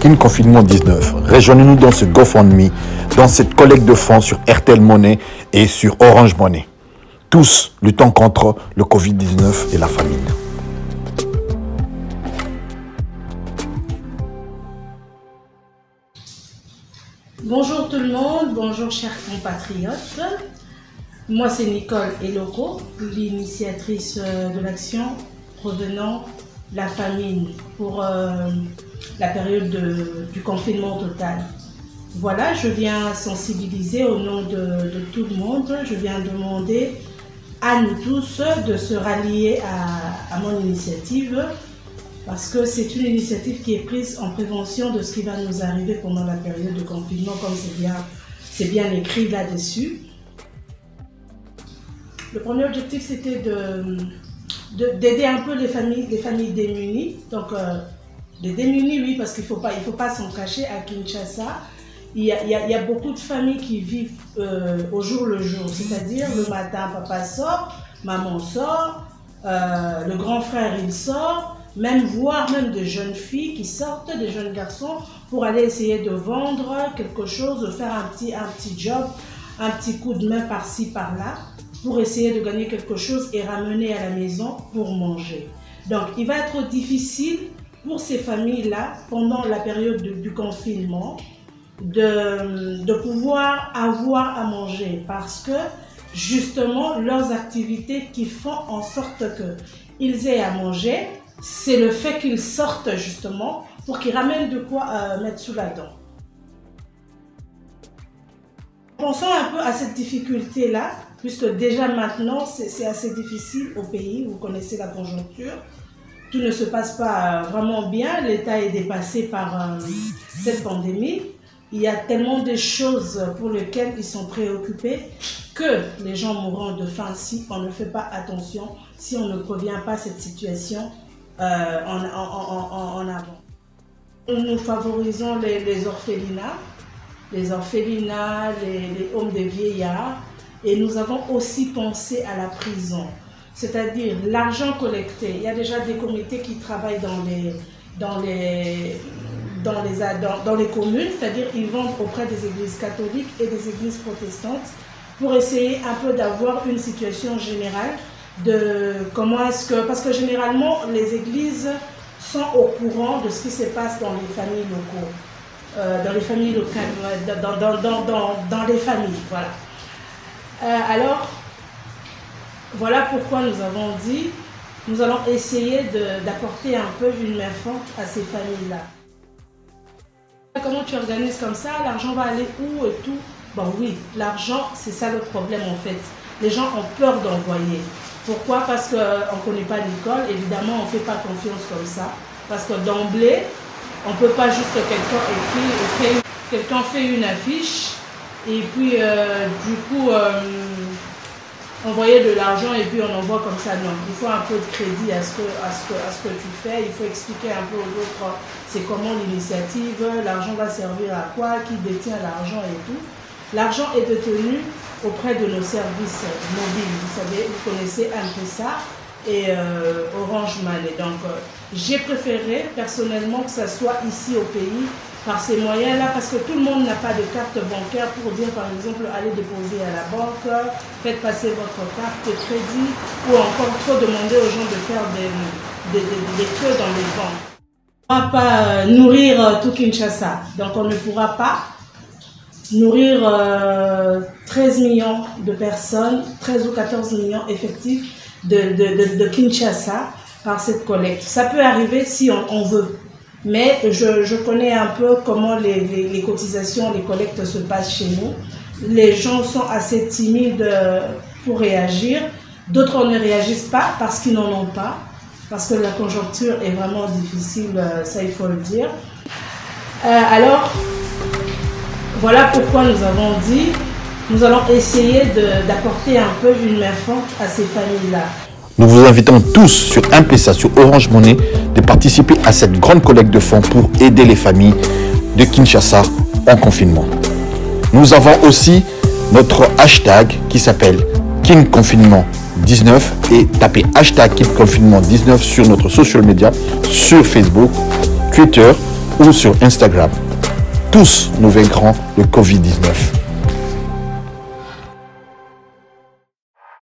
King Confinement 19. Rejoignez-nous dans ce GoFundMe, dans cette collecte de fonds sur RTL Money et sur Orange Money. Tous luttons contre le Covid-19 et la famine. Bonjour tout le monde, bonjour chers compatriotes. Moi c'est Nicole Eloko, l'initiatrice de l'action provenant de la famine pour la période du confinement total. Voilà, je viens sensibiliser au nom de tout le monde, je viens demander à nous tous de se rallier à mon initiative parce que c'est une initiative qui est prise en prévention de ce qui va nous arriver pendant la période de confinement, comme c'est bien écrit là-dessus. Le premier objectif, c'était d'aider un peu les familles démunies. Donc, les démunis, oui, parce qu'il faut pas s'en cacher, à Kinshasa, il y a beaucoup de familles qui vivent au jour le jour. C'est-à-dire, le matin, papa sort, maman sort, le grand frère, il sort, voire même de jeunes filles qui sortent, des jeunes garçons, pour aller essayer de vendre quelque chose, de faire un petit job, un petit coup de main par-ci, par-là, pour essayer de gagner quelque chose et ramener à la maison pour manger. Donc, il va être difficile pour ces familles-là, pendant la période du confinement, de pouvoir avoir à manger parce que, justement, leurs activités qui font en sorte qu'ils aient à manger, c'est le fait qu'ils sortent, justement, pour qu'ils ramènent de quoi mettre sous la dent. Pensons un peu à cette difficulté-là, puisque déjà maintenant, c'est assez difficile au pays, vous connaissez la conjoncture. Tout ne se passe pas vraiment bien, l'État est dépassé par cette pandémie. Il y a tellement de choses pour lesquelles ils sont préoccupés que les gens mourront de faim si on ne fait pas attention, si on ne prévient pas cette situation en avant. Nous favorisons les orphelinats, les hommes des vieillards, et nous avons aussi pensé à la prison. C'est-à-dire l'argent collecté. Il y a déjà des comités qui travaillent dans les communes, c'est-à-dire ils vont auprès des églises catholiques et des églises protestantes pour essayer un peu d'avoir une situation générale de comment est-ce que... Parce que généralement, les églises sont au courant de ce qui se passe dans les familles locaux, dans les familles locales, dans les familles, voilà. Alors, voilà pourquoi nous avons dit, nous allons essayer d'apporter un peu une main forte à ces familles-là. Comment tu organises comme ça? L'argent va aller où et tout? Bon oui, l'argent, c'est ça le problème en fait. Les gens ont peur d'envoyer. Pourquoi? Parce qu'on ne connaît pas l'école, évidemment on ne fait pas confiance comme ça. Parce que d'emblée, on ne peut pas juste quelqu'un fait une affiche et puis du coup envoyer de l'argent et puis on envoie comme ça. Non, il faut un peu de crédit à ce que tu fais. Il faut expliquer un peu aux autres c'est comment l'initiative, l'argent va servir à quoi, qui détient l'argent et tout. L'argent est détenu auprès de nos services mobiles. Vous savez, vous connaissez un peu ça, et Orange Money. Donc, j'ai préféré personnellement que ça soit ici au pays par ces moyens-là, parce que tout le monde n'a pas de carte bancaire pour dire, par exemple, allez déposer à la banque, faites passer votre carte de crédit, ou encore trop demander aux gens de faire des queues dans les banques. On ne pourra pas nourrir tout Kinshasa, donc on ne pourra pas nourrir 13 millions de personnes, 13 ou 14 millions effectifs de Kinshasa par cette collecte. Ça peut arriver si on veut, mais je connais un peu comment les cotisations, les collectes se passent chez nous. Les gens sont assez timides pour réagir, d'autres ne réagissent pas parce qu'ils n'en ont pas, parce que la conjoncture est vraiment difficile, ça il faut le dire. Alors, voilà pourquoi nous avons dit, nous allons essayer d'apporter un peu une main forte à ces familles-là. Nous vous invitons tous sur M-Pesa, sur Orange Money, de participer à cette grande collecte de fonds pour aider les familles de Kinshasa en confinement. Nous avons aussi notre hashtag qui s'appelle King Confinement 19 et tapez hashtag King Confinement 19 sur notre social media, sur Facebook, Twitter, ou sur Instagram. Tous nous vaincrons le Covid-19.